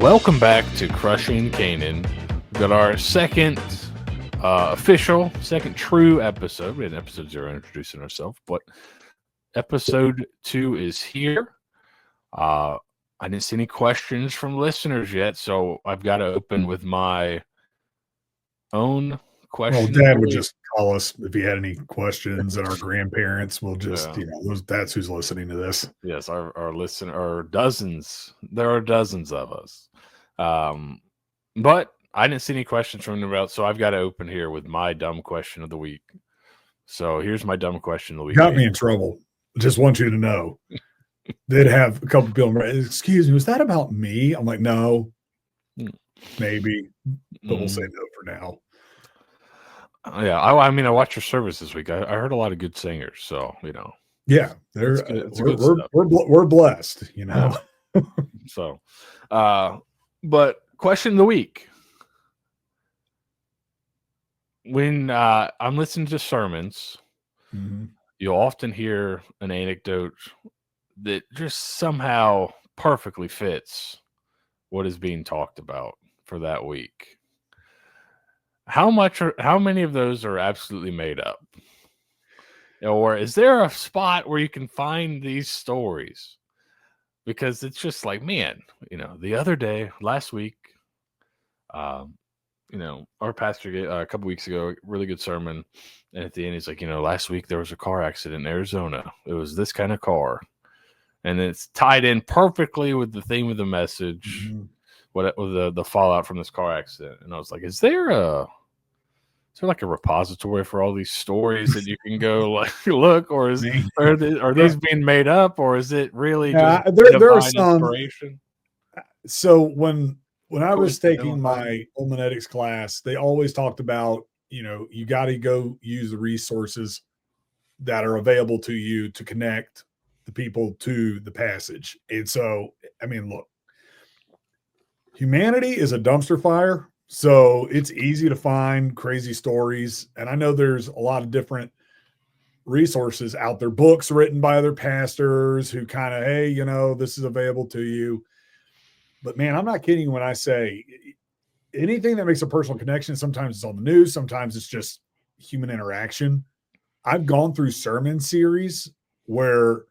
Welcome back to Crushing Canaan. We've got our second official, second true episode. We had an episode 0 introducing ourselves, but episode 2 is here. I didn't see any questions from listeners yet, so I've got to open with my own question. Well, Dad would just call us if he had any questions, and our grandparents will just, that's who's listening to this. Yes, our listener, or dozens. There are dozens of us. But I didn't see any questions from anyone else, so I've got to open here with my dumb question of the week. So here's my dumb question of the week. Got me in trouble. Just want you to know. Did have a couple people, excuse me, was that about me? I'm like, no, maybe, but we'll say no for now. Yeah, I mean, I watched your service this week. I heard a lot of good singers, so Yeah, we're blessed, So, but question of the week: when I'm listening to sermons, you'll often hear an anecdote that just somehow perfectly fits what is being talked about for that week. How many of those are absolutely made up? Or is there a spot where you can find these stories? Because it's just like, man, the other day, last week, our pastor gave, a couple weeks ago, really good sermon. And at the end, he's like, last week there was a car accident in Arizona. It was this kind of car. And it's tied in perfectly with the theme of the message, with the fallout from this car accident. And I was like, is there like a repository for all these stories that you can go like look, or are these being made up, or is it really just there are some inspiration? So when I was taking my homiletics class, they always talked about, you got to go use the resources that are available to you to connect the people to the passage. And so, I mean, look, humanity is a dumpster fire. So it's easy to find crazy stories. And I know there's a lot of different resources out there, books written by other pastors who kind of, hey, this is available to you. But man, I'm not kidding when I say anything that makes a personal connection, sometimes it's on the news, sometimes it's just human interaction. I've gone through sermon series where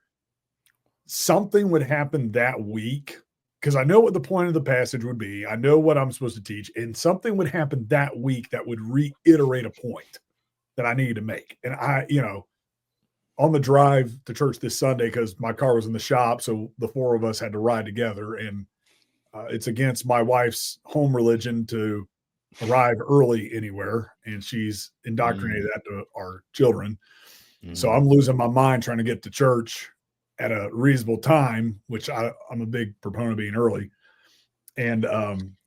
something would happen that week, because I know what the point of the passage would be. I know what I'm supposed to teach, and something would happen that week that would reiterate a point that I needed to make. And I, on the drive to church this Sunday, because my car was in the shop, so the four of us had to ride together, and it's against my wife's home religion to arrive early anywhere, and she's indoctrinated that to our children. So I'm losing my mind trying to get to church at a reasonable time, which I'm a big proponent of being early. And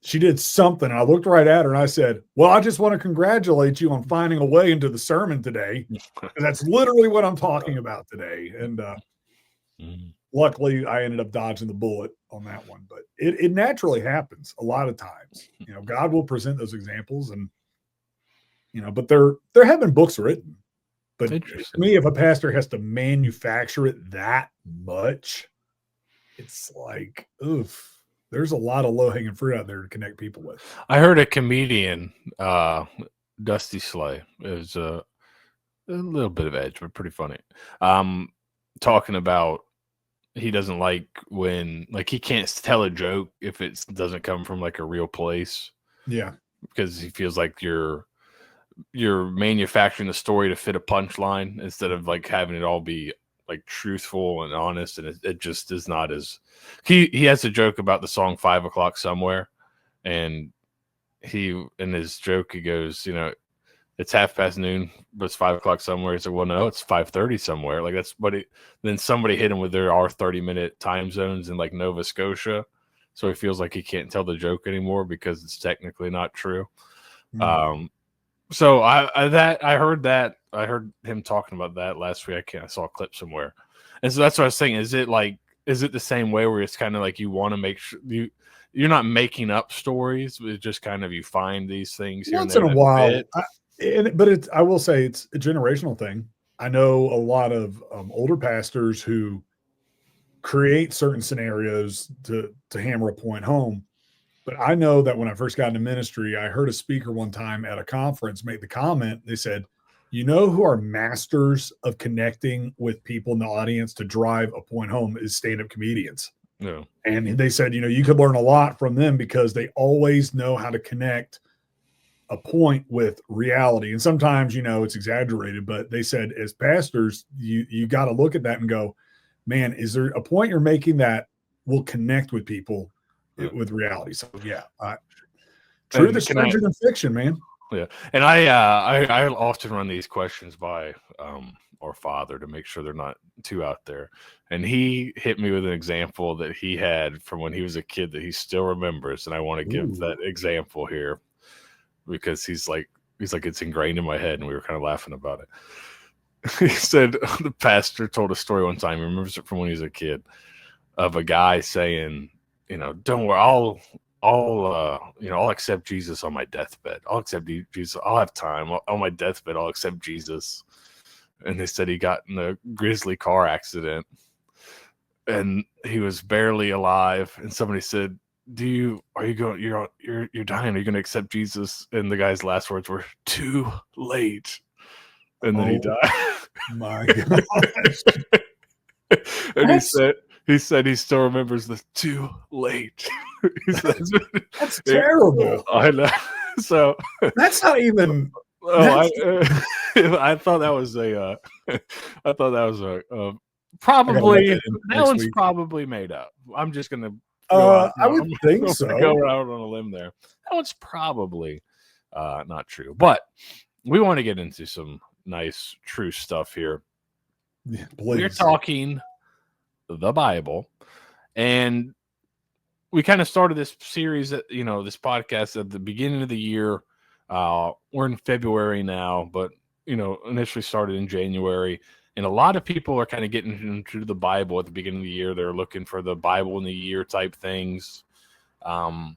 she did something. I looked right at her and I said, well, I just want to congratulate you on finding a way into the sermon today. That's literally what I'm talking about today. And luckily I ended up dodging the bullet on that one, but it naturally happens a lot of times. God will present those examples, and but there have been books written. But to me, if a pastor has to manufacture it that much, it's like, oof, there's a lot of low-hanging fruit out there to connect people with. I heard a comedian, Dusty Slay, is a little bit of edge, but pretty funny, talking about he doesn't like when, like, he can't tell a joke if it doesn't come from like a real place. Yeah. Because he feels like you're manufacturing the story to fit a punchline instead of like having it all be like truthful and honest. And it just is not as he has a joke about the song 5 o'clock somewhere. And in his joke, he goes, it's noon, but it's 5 o'clock somewhere. He's like, well, no, it's 5:30 somewhere. Like that's then somebody hit him with there are 30-minute time zones in like Nova Scotia. So he feels like he can't tell the joke anymore because it's technically not true. So I heard that. I heard him talking about that last week. I saw a clip somewhere. And so that's what I was saying. Is it the same way where it's kind of like you want to make sure you're not making up stories, but it's just kind of you find these things here once in a while. I will say it's a generational thing. I know a lot of older pastors who create certain scenarios to hammer a point home. But I know that when I first got into ministry, I heard a speaker one time at a conference make the comment. They said, you know who are masters of connecting with people in the audience to drive a point home is stand-up comedians. Yeah. And they said, you could learn a lot from them because they always know how to connect a point with reality. And sometimes, it's exaggerated, but they said as pastors, you got to look at that and go, man, is there a point you're making that will connect with people with reality? So yeah, truth is stranger than fiction, man. Yeah, and I often run these questions by our father to make sure they're not too out there. And he hit me with an example that he had from when he was a kid that he still remembers, and I want to give that example here because he's like it's ingrained in my head, and we were kind of laughing about it. He said the pastor told a story one time. He remembers it from when he was a kid of a guy saying, don't worry, I'll accept Jesus on my deathbed. I'll accept Jesus. I'll have time on my deathbed. I'll accept Jesus. And they said he got in a grisly car accident and he was barely alive. And somebody said, you're dying. Are you going to accept Jesus? And the guy's last words were too late. And then he died. My gosh. And he said he still remembers the too late. That's terrible. I know. So that's not even. I thought that was probably that one's probably made up. I'm just gonna. I would think so. Go out on a limb there. That one's probably not true, but we want to get into some nice, true stuff here. Yeah, we're talking the Bible, and we kind of started this series, this podcast at the beginning of the year. We're in February now, but initially started in January, and a lot of people are kind of getting into the Bible at the beginning of the year. They're looking for the Bible in the year type things, and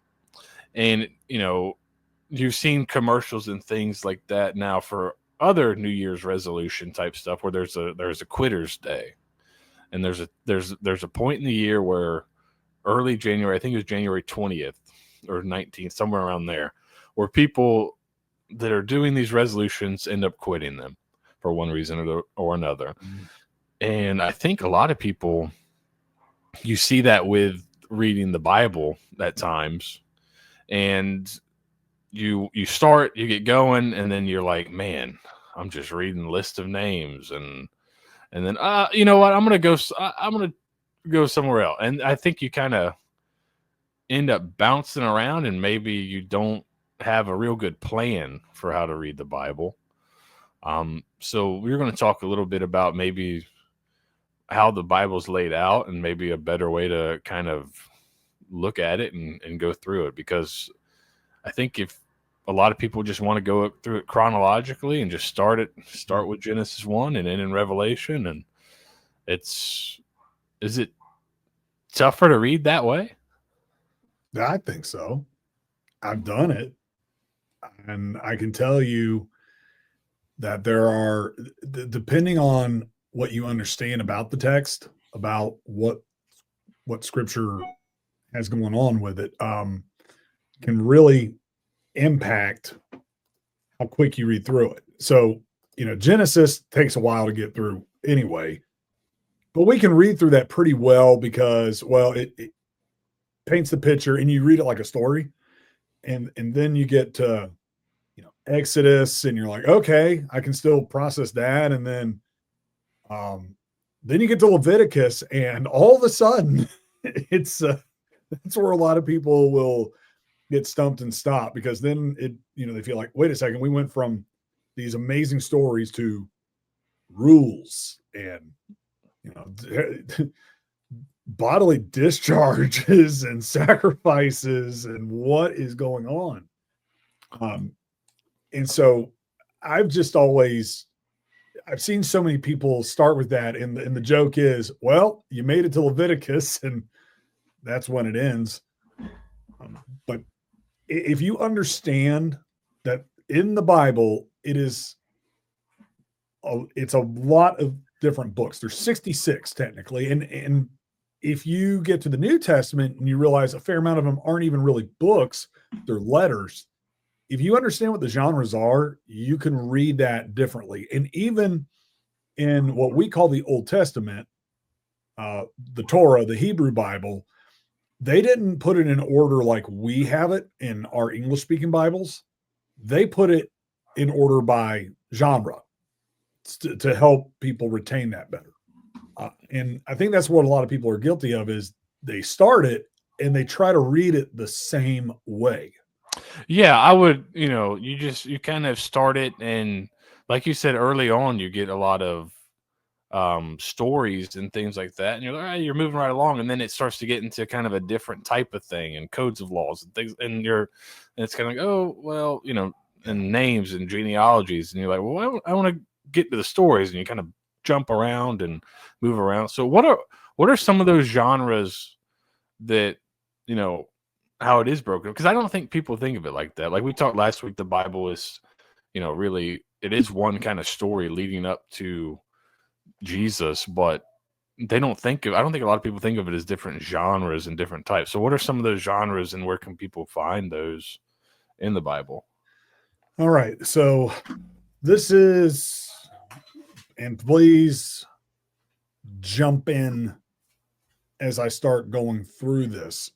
you've seen commercials and things like that now for other New Year's resolution type stuff where there's a quitter's day, and there's a point in the year where early January, I think it was January 20th or 19th, somewhere around there, where people that are doing these resolutions end up quitting them for one reason or another. Mm-hmm. And I think a lot of people, you see that with reading the Bible at times, and you get going, and then you're like, man, I'm just reading a list of names, and then you know what, I'm gonna go somewhere else. And I think you kind of end up bouncing around, and maybe you don't have a real good plan for how to read the Bible. So we're going to talk a little bit about maybe how the Bible's laid out and maybe a better way to kind of look at it and go through it, because I think if a lot of people just want to go through it chronologically and just start with Genesis 1 and end in Revelation, and is it tougher to read that way? I think so. I've done it, and I can tell you that there are, depending on what you understand about the text, about what Scripture has going on with it, can really impact how quick you read through it. So, Genesis takes a while to get through anyway, but we can read through that pretty well because, it paints the picture, and you read it like a story, and then you get to Exodus, and you're like, okay, I can still process that, and then you get to Leviticus, and all of a sudden it's that's where a lot of people will get stumped and stop, because then they feel like, wait a second, we went from these amazing stories to rules and bodily discharges and sacrifices and what is going on. And so I've seen so many people start with that. And the joke is, well, you made it to Leviticus and that's when it ends. But if you understand that in the Bible, it's a lot of different books. There's 66 technically. And if you get to the New Testament and you realize a fair amount of them aren't even really books, they're letters. If you understand what the genres are, you can read that differently. And even in what we call the Old Testament, the Torah, the Hebrew Bible, they didn't put it in order like we have it in our English speaking Bibles. They put it in order by genre to help people retain that better. And I think that's what a lot of people are guilty of is they start it and they try to read it the same way. Yeah, I would, you kind of start it, and like you said early on, you get a lot of stories and things like that, and you're like, all right, you're moving right along, and then it starts to get into kind of a different type of thing and codes of laws and things, and it's kind of like, oh well, and names and genealogies, and you're like, well, I want to get to the stories, and you kind of jump around and move around. So what are some of those genres that how it is broken? Because I don't think people think of it like that. Like we talked last week, the Bible is really, it is one kind of story leading up to Jesus, but I don't think a lot of people think of it as different genres and different types. So what are some of those genres, and where can people find those in the Bible? All right. So this is, and please jump in as I start going through this.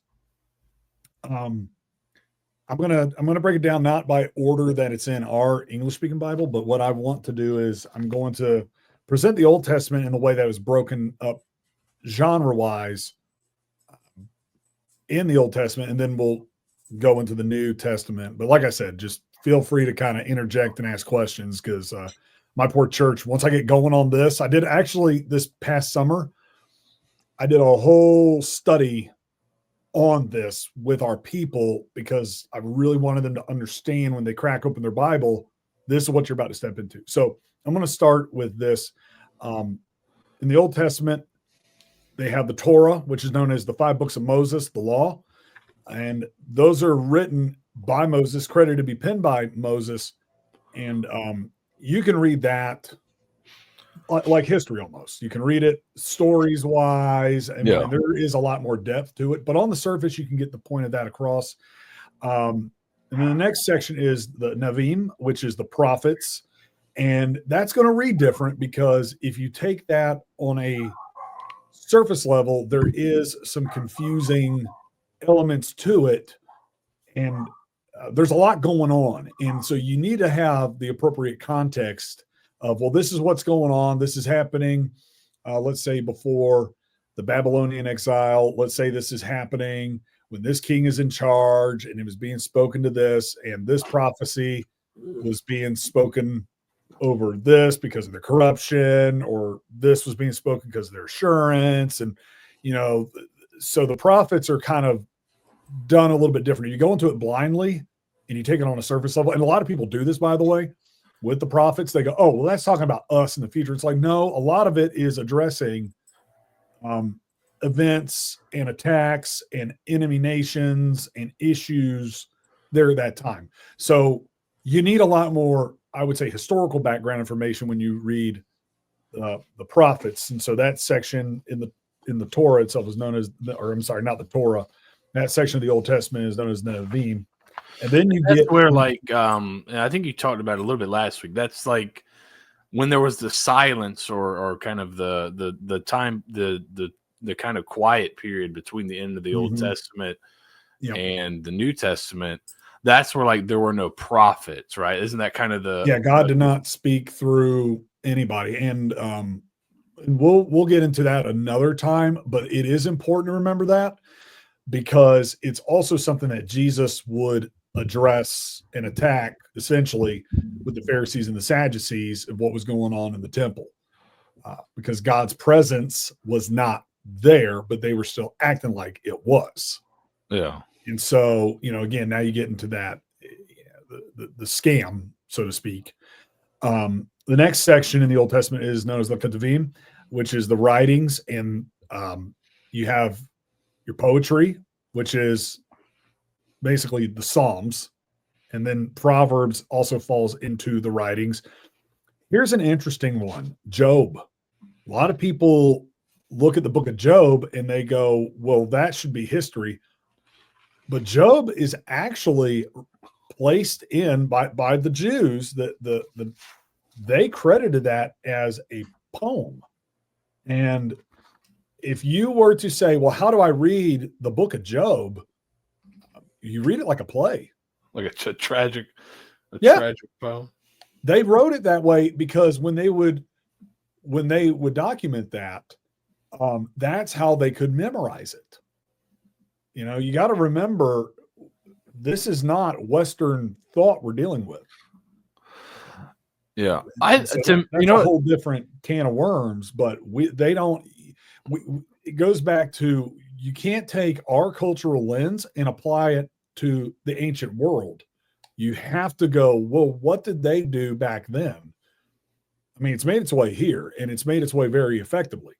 I'm gonna break it down not by order that it's in our English speaking Bible, but what I want to do is I'm going to present the Old Testament in the way that was broken up genre wise in the Old Testament, and then we'll go into the New Testament. But like I said, just feel free to kind of interject and ask questions, because my poor church, once I get going on this, I did actually this past summer, I did a whole study on this with our people, because I really wanted them to understand when they crack open their Bible, this is what you're about to step into. So I'm going to start with this. In the Old Testament, they have the Torah, which is known as the 5 books of Moses, the law. And those are written by Moses, credited to be penned by Moses. And you can read that like history almost. You can read it stories wise. I mean, there is a lot more depth to it, but on the surface, you can get the point of that across. And then the next section is the Nevi'im, which is the prophets. And that's going to read different, because if you take that on a surface level, there is some confusing elements to it. And there's a lot going on. And so you need to have the appropriate context of, well, this is what's going on. This is happening, let's say, before the Babylonian exile. Let's say this is happening when this king is in charge, and it was being spoken to this, and this prophecy was being spoken over this because of the corruption, or this was being spoken because of their assurance. And, so the prophets are kind of done a little bit different. You go into it blindly and you take it on a surface level. And a lot of people do this, by the way, with the prophets. They go, oh, well, that's talking about us in the future. It's like, no, a lot of it is addressing events and attacks and enemy nations and issues there at that time. So you need a lot more, I would say, historical background information when you read the prophets. And so that section in the Torah itself is known as, or I'm sorry, not the Torah. That section of the Old Testament is known as Nevi'im. And then That's where, like, I think you talked about it a little bit last week. That's like when there was the silence, or kind of the time, the kind of quiet period between the end of the Old Testament and the New Testament. That's where, like, there were no prophets, right? Isn't that kind of God did not speak through anybody. And we'll get into that another time, but it is important to remember that, because it's also something that Jesus would address and attack, essentially, with the Pharisees and the Sadducees of what was going on in the temple, because God's presence was not there, but they were still acting like it was. Yeah. And so, again, now you get into that, the scam, so to speak. The next section in the Old Testament is known as the Ketuvim, which is the writings. And you have your poetry, which is basically the Psalms. And then Proverbs also falls into the writings. Here's an interesting one. Job. A lot of people look at the book of Job and they go, well, that should be history. But Job is actually placed in by the Jews, they credited that as a poem. And if you were to say, well, how do I read the book of Job? You read it like a play. Like a tragic poem. They wrote it that way because when they would document that, that's how they could memorize it. You know, you got to remember, this is not Western thought we're dealing with. Yeah, that's a whole different can of worms. But it goes back to, you can't take our cultural lens and apply it to the ancient world. You have to go, well, what did they do back then? I mean, it's made its way here, and it's made its way very effectively.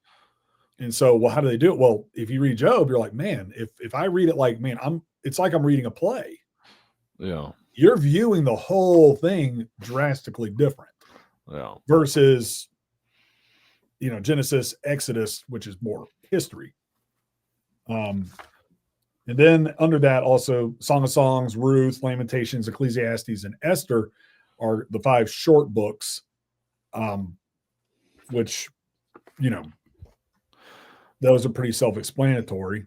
And so, well, how do they do it? Well, if you read Job, you're like, man, if I read it like, man, it's like I'm reading a play. Yeah. You're viewing the whole thing drastically different. Yeah. Versus, Genesis, Exodus, which is more history. And then under that, also Song of Songs, Ruth, Lamentations, Ecclesiastes, and Esther are the 5 short books, which, those are pretty self-explanatory.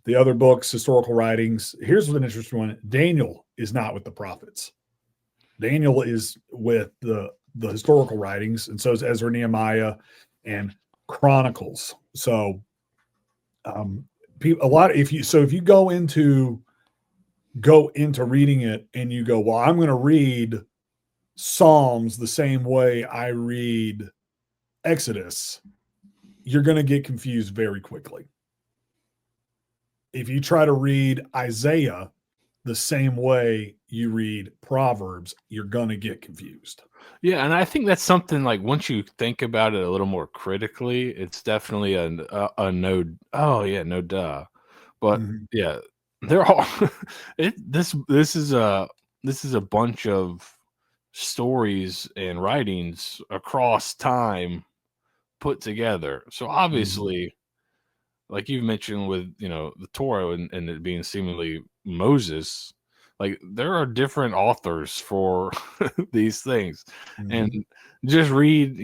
The other books, historical writings. Here's an interesting one. Daniel is not with the prophets. Daniel is with the historical writings, and so is Ezra, Nehemiah, and Chronicles. So, if you go into reading it and you go, well, I'm going to read Psalms the same way I read Exodus, you're going to get confused very quickly. If you try to read Isaiah the same way you read Proverbs, you're going to get confused. Yeah, and I think that's something, like, once you think about it a little more critically, it's definitely a no. Oh yeah, no duh. But yeah, they're all this is a bunch of stories and writings across time put together. So obviously, like you mentioned with the Torah and it being seemingly Moses, like there are different authors for these things. And just read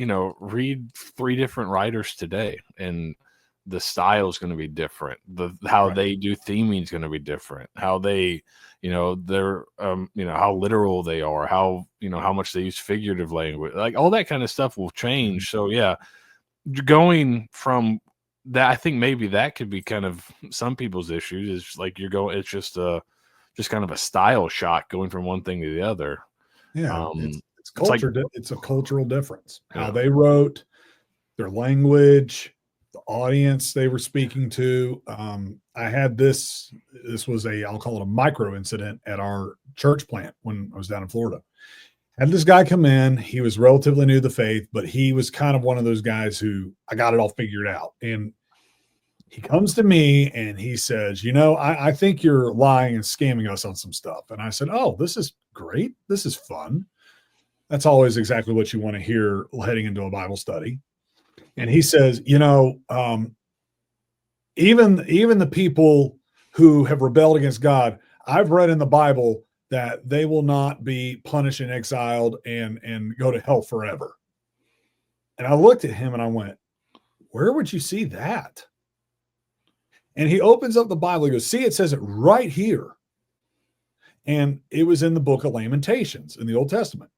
3 different writers today, and the style is going to be different. How they do theming is going to be different. How they, they're how literal they are, how much they use figurative language, like all that kind of stuff will change. So yeah, going from that, I think maybe that could be kind of some people's issues, is like it's just kind of a style shock going from one thing to the other. Yeah, it's culture. It's a cultural difference. How they wrote, their language, the audience they were speaking to. I had this was I'll call it a micro incident at our church plant when I was down in Florida. Had this guy come in. He was relatively new to the faith, but he was kind of one of those guys who I got it all figured out. And he comes to me and he says, I think you're lying and scamming us on some stuff. And I said, oh, this is great. This is fun. That's always exactly what you want to hear heading into a Bible study. And he says, even the people who have rebelled against God, I've read in the Bible that they will not be punished and exiled and go to hell forever. And I looked at him and I went, where would you see that? And he opens up the Bible. He goes, see, it says it right here. And it was in the book of Lamentations in the Old Testament.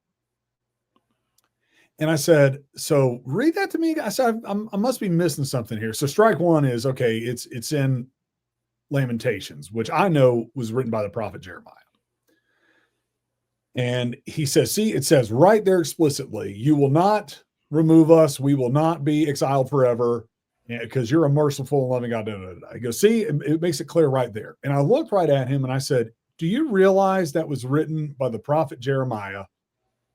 And I said, so read that to me. I said, I must be missing something here. So strike one is, okay, it's in Lamentations, which I know was written by the prophet Jeremiah. And he says, see, it says right there explicitly, you will not remove us. We will not be exiled forever because you're a merciful and loving God. He goes, see, it makes it clear right there. And I looked right at him and I said, do you realize that was written by the prophet Jeremiah?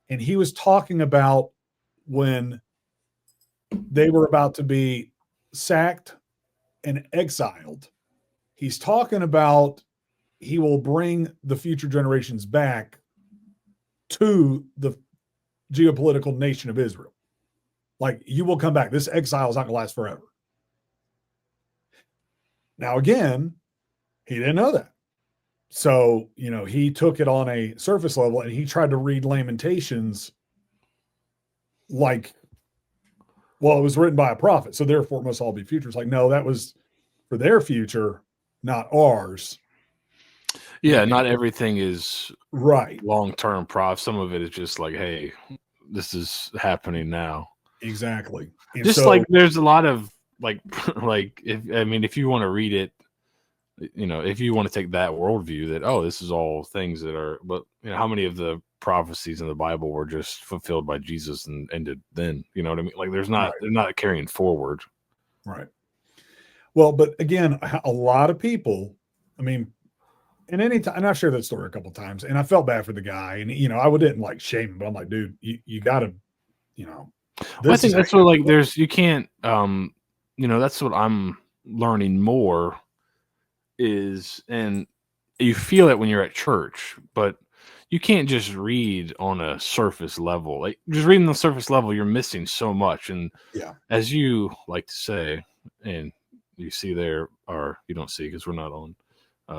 And he was talking about when they were about to be sacked and exiled. He's talking about he will bring the future generations back to the geopolitical nation of Israel. Like, you will come back. This exile is not going to last forever. Now, again, he didn't know that. So, he took it on a surface level and he tried to read Lamentations like, well, it was written by a prophet, so therefore it must all be future. It's like, no, that was for their future, not ours. Yeah, not everything is right. Long-term prof. Some of it is just like, hey, this is happening now. Exactly. And just so, like there's a lot of like if you want to read it, if you want to take that worldview that, this is all things that are, but how many of the prophecies in the Bible were just fulfilled by Jesus and ended then? You know what I mean? Like they're not carrying forward. Right. Well, but again, a lot of people, I mean, and anytime, and I've shared that story a couple of times, and I felt bad for the guy, and I didn't like shame him, but I'm like, dude, you got to, I think that's what you can't, that's what I'm learning more is, and you feel it when you're at church, but you can't just read on a surface level. Like just reading the surface level, you're missing so much. And as you like to say, and you see there, or you don't see because we're not on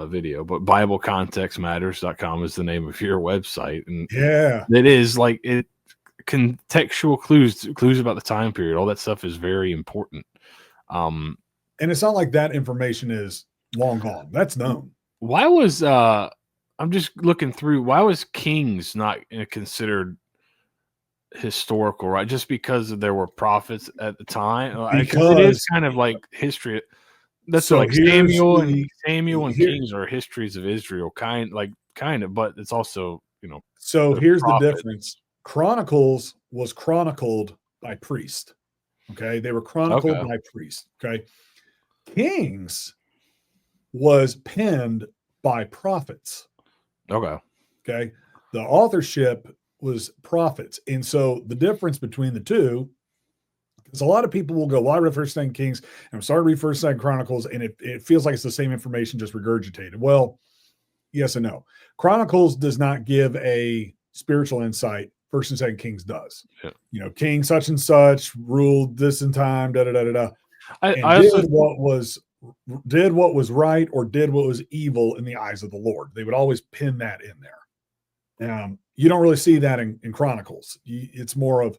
video, but BibleContextMatters.com is the name of your website. And it is like it contextual clues about the time period. All that stuff is very important. And it's not like that information is long gone. That's known. Why was I'm just looking through, why was Kings not considered historical, right? Just because there were prophets at the time? Because it is kind of like history. That's so like Samuel and Kings are histories of Israel, kind of, but it's also, So here's the difference. Chronicles was chronicled by priest. Okay. They were chronicled by priest. Okay. Kings was penned by prophets. Okay. Okay. The authorship was prophets. And so the difference between the two is a lot of people will go, well, I read First and Kings and I'm starting to read First and Chronicles, and it feels like it's the same information just regurgitated. Well, yes and no. Chronicles does not give a spiritual insight. First and Second Kings does. Yeah. King such and such ruled this in time, da da da da da. And did what was right or did what was evil in the eyes of the Lord. They would always pin that in there. You don't really see that in Chronicles. It's more of,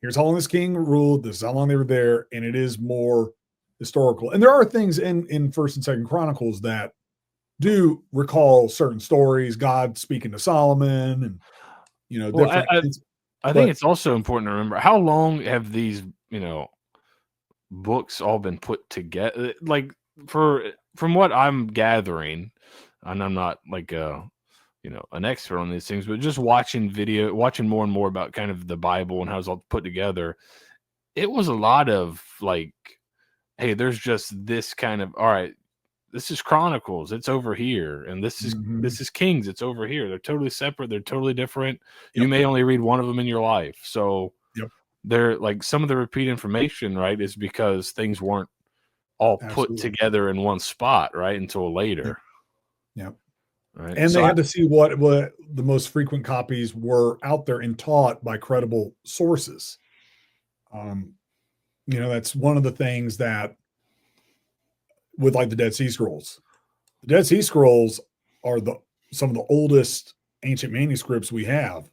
here's how long this king ruled, this is how long they were there, and it is more historical. And there are things in First and Second Chronicles that do recall certain stories, God speaking to Solomon, and different things. I think it's also important to remember, how long have these books all been put together? Like from what I'm gathering, and I'm not like an expert on these things, but just watching more and more about kind of the Bible and how it's all put together, it was a lot of like, hey, there's just this kind of, all right, this is Chronicles, it's over here, and this is Kings, it's over here. They're totally separate, they're totally different. You may only read one of them in your life. So they're like, some of the repeat information, right, is because things weren't all put together in one spot, right, until later. Right. And so they had to see what the most frequent copies were out there and taught by credible sources. That's one of the things that with like the Dead Sea Scrolls. The Dead Sea Scrolls are some of the oldest ancient manuscripts we have.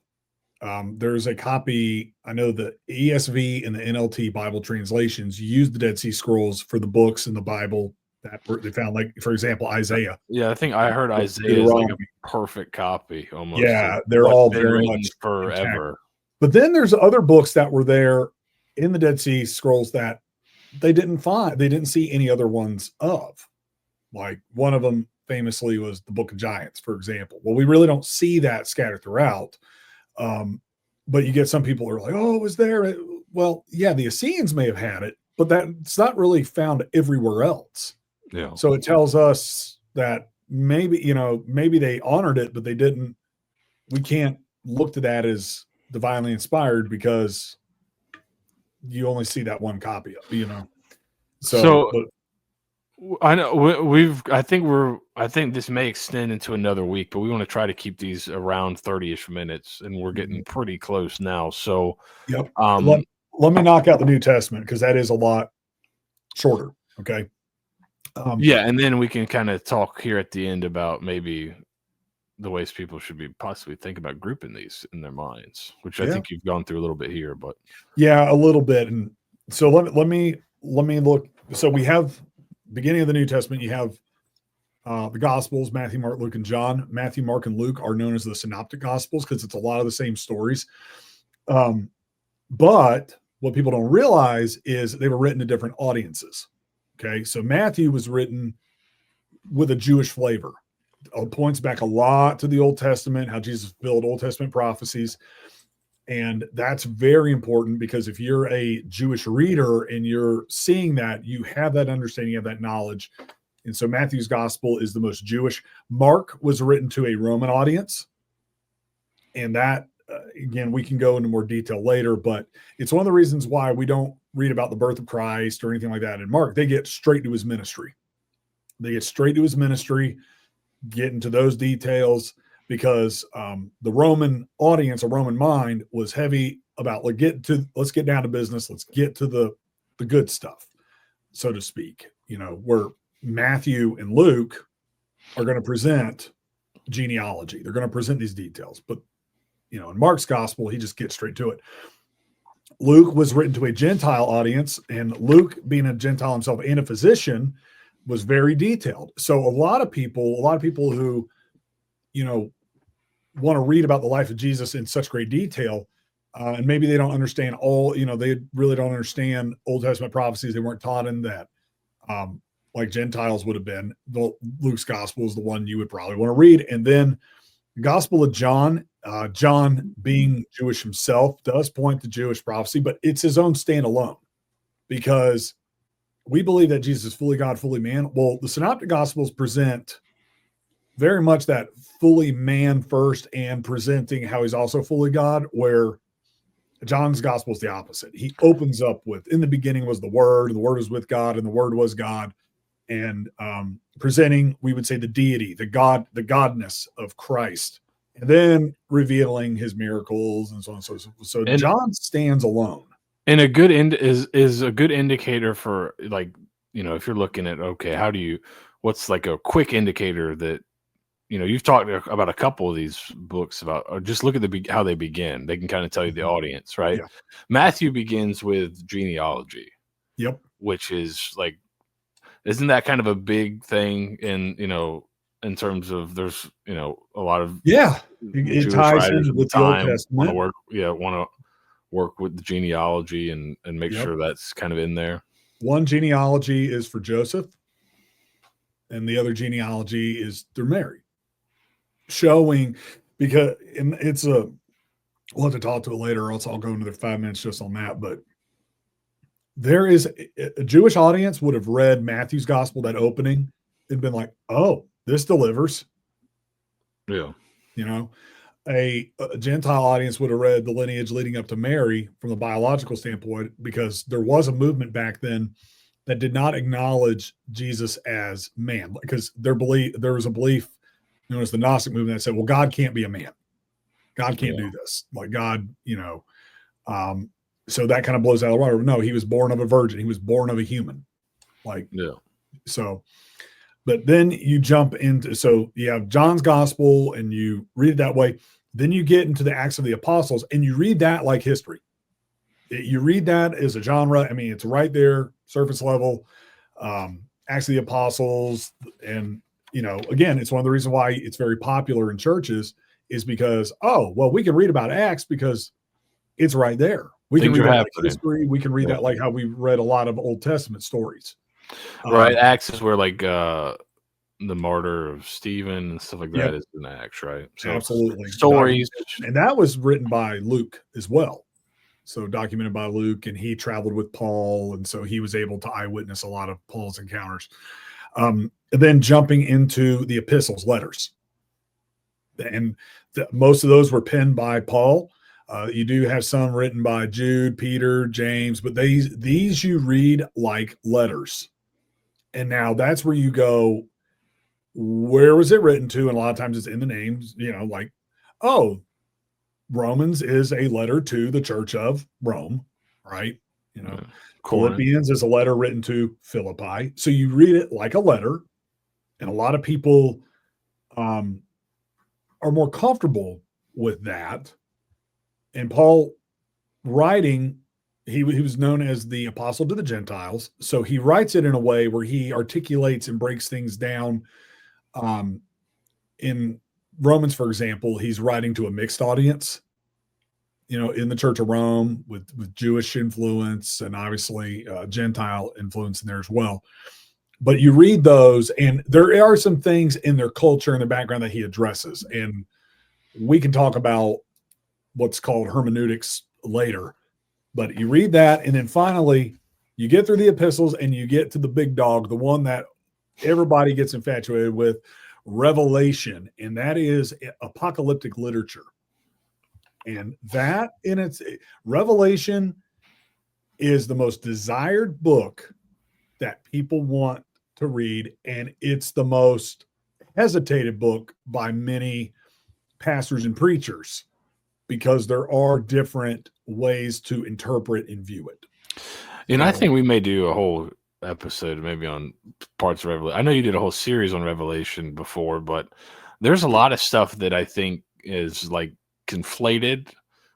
There's a copy, I know the ESV and the NLT Bible translations use the Dead Sea Scrolls for the books in the Bible that they found, like, for example, Isaiah. Yeah, I think I heard Isaiah is like a perfect copy almost. Yeah, they're all very much forever. Intact. But then there's other books that were there in the Dead Sea Scrolls that they didn't find. They didn't see any other ones of. Like one of them famously was the Book of Giants, for example. Well, we really don't see that scattered throughout. But you get some people who are like, oh, it was there. Well, yeah, the Essenes may have had it, but that's not really found everywhere else. Yeah. So it tells us that maybe they honored it, but they didn't. We can't look to that as divinely inspired because you only see that one copy of, So I know I think this may extend into another week, but we want to try to keep these around 30-ish minutes, and we're getting pretty close now. So, let me knock out the New Testament because that is a lot shorter. Okay. Yeah, and then we can kind of talk here at the end about maybe the ways people should be possibly think about grouping these in their minds, which I think you've gone through a little bit here, but yeah, a little bit. And so let me look. So we have beginning of the New Testament. You have the Gospels, Matthew, Mark, Luke, and John. Matthew, Mark, and Luke are known as the Synoptic Gospels because it's a lot of the same stories. But what people don't realize is they were written to different audiences. Okay, so Matthew was written with a Jewish flavor. It points back a lot to the Old Testament, how Jesus fulfilled Old Testament prophecies. And that's very important because if you're a Jewish reader and you're seeing that, you have that understanding, you have that knowledge. And so Matthew's gospel is the most Jewish. Mark was written to a Roman audience. And that, again, we can go into more detail later, but it's one of the reasons why we don't read about the birth of Christ or anything like that in Mark. They get straight to his ministry. They get straight to his ministry, get into those details because the Roman audience, a Roman mind was heavy about let's get down to business. Let's get to the good stuff, so to speak, where Matthew and Luke are going to present genealogy. They're going to present these details, but in Mark's gospel, he just gets straight to it. Luke was written to a Gentile audience, and Luke, being a Gentile himself and a physician, was very detailed. So a lot of people who, want to read about the life of Jesus in such great detail, and maybe they don't understand they really don't understand Old Testament prophecies. They weren't taught in that, like Gentiles would have been. Luke's gospel is the one you would probably want to read. And then the Gospel of John, John being Jewish himself, does point to Jewish prophecy, but it's his own standalone because we believe that Jesus is fully God, fully man. Well, the Synoptic Gospels present very much that fully man first and presenting how he's also fully God, where John's gospel is the opposite. He opens up with, in the beginning was the Word, and the Word was with God, and the Word was God, and presenting, we would say, the deity, the godness of Christ, and then revealing his miracles and so on and so forth. So John stands alone. And a good is a good indicator for, like, if you're looking at, okay, what's like a quick indicator that, you've talked about a couple of these books about, or just look at how they begin. They can kind of tell you the audience, right? Yeah. Matthew begins with genealogy. Yep. Which is like, isn't that kind of a big thing in terms of there's, a lot of it Jewish ties writers in at with the the Old time Testament. want to work with the genealogy and make sure that's kind of in there. One genealogy is for Joseph, and the other genealogy is through Mary, showing because we'll have to talk to it later, or else I'll go into the 5 minutes just on that. But there is a Jewish audience would have read Matthew's gospel, that opening, and been like, "Oh, this delivers." Yeah. A Gentile audience would have read the lineage leading up to Mary from the biological standpoint, because there was a movement back then that did not acknowledge Jesus as man, because there was a belief known as the Gnostic movement that said, well, God can't be a man. God can't do this. Like God, so that kind of blows out of the water. No, he was born of a virgin. He was born of a human. So, but then you jump into, so you have John's gospel and you read it that way. Then you get into the Acts of the Apostles and you read that like history. You read that as a genre. I mean, it's right there, surface level. Acts of the Apostles. And, again, it's one of the reasons why it's very popular in churches is because, we can read about Acts because it's right there. We can read that like history. We can read that like how we read a lot of Old Testament stories. Right. Acts is where like the martyr of Stephen and stuff like that is in Acts, right? So absolutely. Stories. And that was written by Luke as well. So documented by Luke, and he traveled with Paul. And so he was able to eyewitness a lot of Paul's encounters. And then jumping into the epistles, letters. And most of those were penned by Paul. You do have some written by Jude, Peter, James, but these you read like letters. And now that's where you go, where was it written to? And a lot of times it's in the names, Romans is a letter to the church of Rome. right? You know, Corinth. Philippians is a letter written to Philippi. So you read it like a letter, and a lot of people are more comfortable with that. And Paul writing, he was known as the apostle to the Gentiles. So he writes it in a way where he articulates and breaks things down. In Romans, for example, he's writing to a mixed audience, you know, in the Church of Rome with Jewish influence and obviously Gentile influence in there as well. But you read those, and there are some things in their culture and their background that he addresses. And we can talk about what's called hermeneutics later. But you read that, and then finally you get through the epistles and you get to the big dog, the one that everybody gets infatuated with, Revelation. And that is apocalyptic literature. And that in its Revelation is the most desired book that people want to read. And it's the most hesitated book by many pastors and preachers because there are different ways to interpret and view it. And I think we may do a whole episode maybe on parts of Revelation. I know you did a whole series on Revelation before, but there's a lot of stuff that I think is like conflated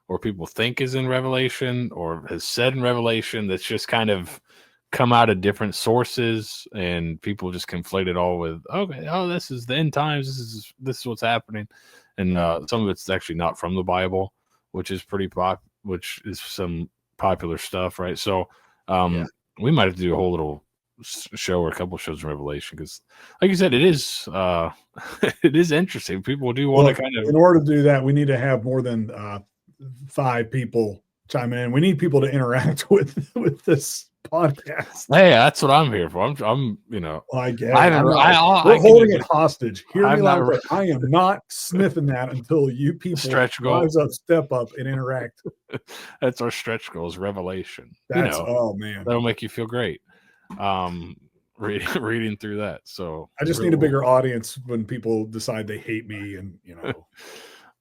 or people think is in Revelation or has said in Revelation that's just kind of come out of different sources, and people just conflate it all with, okay, oh, this is the end times, this is what's happening. And some of it's actually not from the Bible, which is which is some popular stuff, right? So we might have to do a whole little show or a couple of shows in Revelation because, like you said, it is it is interesting. People do want to kind of. In order to do that, we need to have more than 5 people chime in. We need people to interact with this podcast. Hey, that's what I'm here for. I'm you know, I guess we're holding it hostage. Hear me not, loud. I am not sniffing that until you people rise up, step up, and interact. That's our stretch goal is Revelation. That's oh man, that'll make you feel great. Reading through that. So I just need a bigger audience when people decide they hate me, and you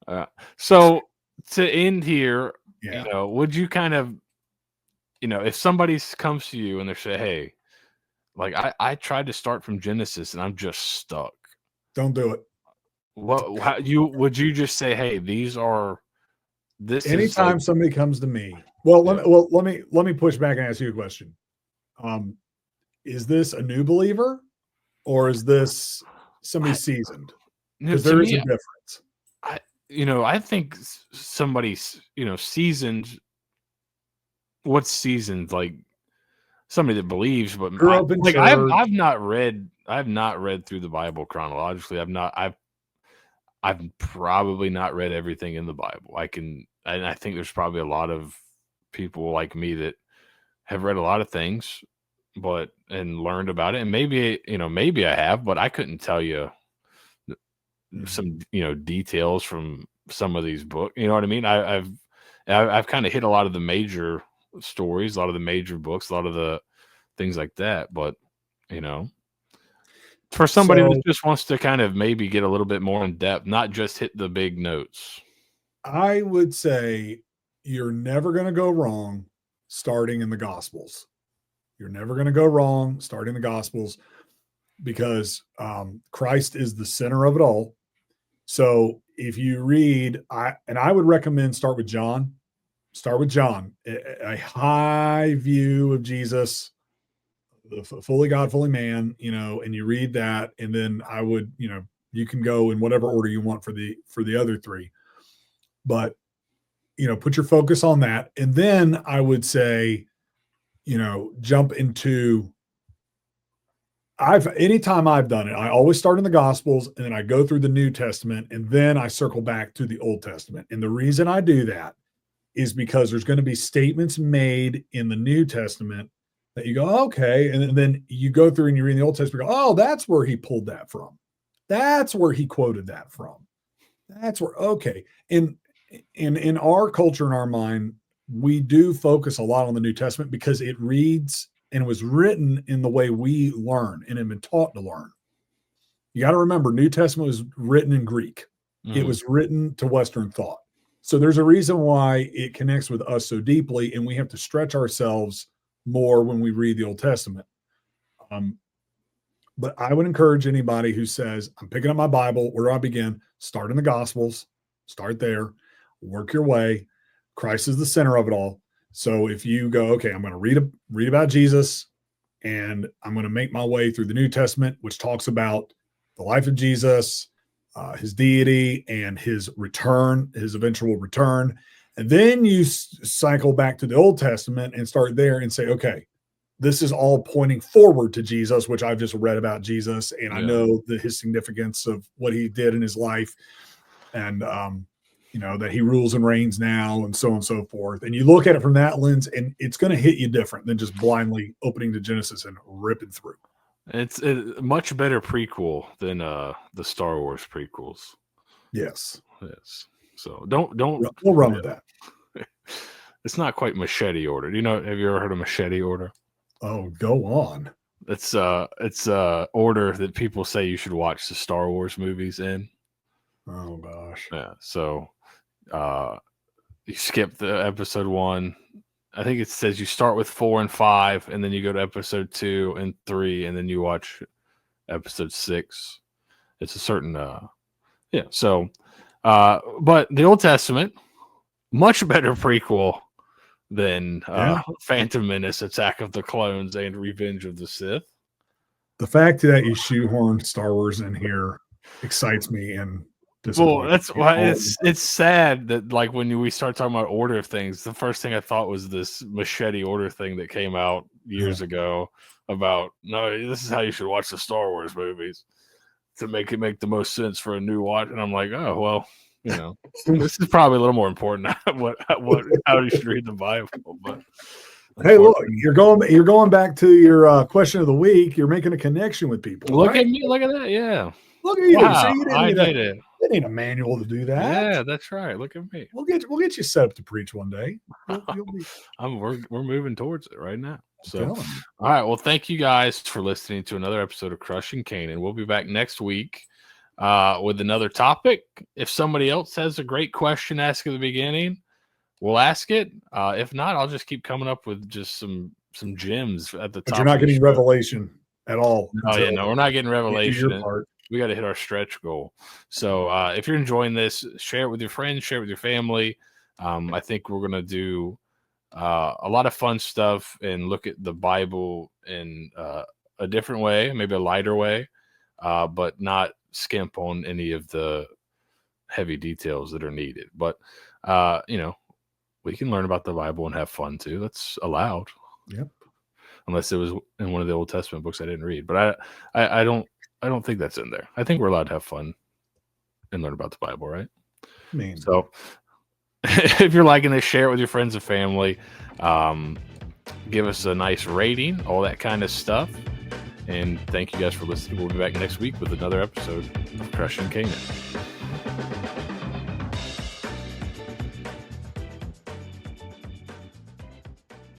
know. So to end here, you know, would you kind of, you know, if somebody comes to you and they say, hey, like I tried to start from Genesis and I'm just stuck. Don't do it. Would you just say, hey, this anytime like, somebody comes to me. Well, let me push back and ask you a question. Is this a new believer or is this somebody seasoned? Because there is a difference. I think somebody's, seasoned. What's seasoned? Like somebody that believes, but I've not read through the Bible chronologically. I've probably not read everything in the Bible. And I think there's probably a lot of people like me that have read a lot of things, and learned about it. And maybe I have, but I couldn't tell you some, details from some of these books. You know what I mean? I've kind of hit a lot of the major stories, a lot of the major books, a lot of the things like that. But, for somebody that just wants to kind of maybe get a little bit more in depth, not just hit the big notes. I would say you're never going to go wrong starting in the Gospels. You're never going to go wrong starting the Gospels because Christ is the center of it all. So if you read, I would recommend start with John. Start with John, a high view of Jesus, fully God, fully man, and you read that. And then I would, you can go in whatever order you want for the other 3, but, put your focus on that. And then I would say, jump into, anytime I've done it, I always start in the Gospels and then I go through the New Testament and then I circle back to the Old Testament. And the reason I do that is because there's going to be statements made in the New Testament that you go, okay. And then you go through and you read the Old Testament, go, oh, that's where he pulled that from. That's where he quoted that from. That's where, okay. And in our culture, in our mind, we do focus a lot on the New Testament because it reads and was written in the way we learn and have been taught to learn. You got to remember, New Testament was written in Greek. Mm-hmm. It was written to Western thought. So there's a reason why it connects with us so deeply, and we have to stretch ourselves more when we read the Old Testament. But I would encourage anybody who says, I'm picking up my Bible, where do I begin? Start in the Gospels, start there, work your way. Christ is the center of it all. So if you go, okay, I'm going to read about Jesus, and I'm going to make my way through the New Testament, which talks about the life of Jesus, his deity, and his return, his eventual return. And then you cycle back to the Old Testament and start there and say, okay, this is all pointing forward to Jesus, which I've just read about Jesus, and I know his significance of what he did in his life, and that he rules and reigns now, and so on and so forth. And you look at it from that lens, and it's going to hit you different than just blindly opening to Genesis and ripping through. It's a much better prequel than the Star Wars prequels. Yes. So don't we'll run with that. It's not quite machete order. Have you ever heard of machete order? Oh, go on. It's order that people say you should watch the Star Wars movies in. Oh gosh. Yeah. So you skip the episode 1. I think it says you start with 4 and 5, and then you go to episode 2 and 3, and then you watch episode 6. It's a certain So but the Old Testament, much better prequel than Phantom Menace, Attack of the Clones, and Revenge of the Sith. The fact that you shoehorned Star Wars in here excites me and well, that's why it's sad that, like, when we start talking about order of things, the first thing I thought was this machete order thing that came out years ago about, no, this is how you should watch the Star Wars movies to make it make the most sense for a new watch. And I'm like, oh, well, this is probably a little more important how you should read the Bible. But hey, look, you're going back to your question of the week. You're making a connection with people. Look at me, look at that, yeah. Look at you! Wow, so you did it ain't a manual to do that. Yeah, that's right. Look at me. We'll get you set up to preach one day. We're moving towards it right now. So, all right. Well, thank you guys for listening to another episode of Crushing Canaan. We'll be back next week with another topic. If somebody else has a great question to ask at the beginning, we'll ask it. If not, I'll just keep coming up with just some gems at the top. But you're not getting revelation at all. Oh yeah, no, we're not getting revelation. We got to hit our stretch goal. So if you're enjoying this, share it with your friends, share it with your family. I think we're gonna do a lot of fun stuff and look at the Bible in a different way, maybe a lighter way, but not skimp on any of the heavy details that are needed. But we can learn about the Bible and have fun too. That's allowed. Yep. Unless it was in one of the Old Testament books I didn't read, but I don't think that's in there. I think we're allowed to have fun and learn about the Bible, right? So if you're liking this, share it with your friends and family. Give us a nice rating, all that kind of stuff. And thank you guys for listening. We'll be back next week with another episode of Crushing Canaan.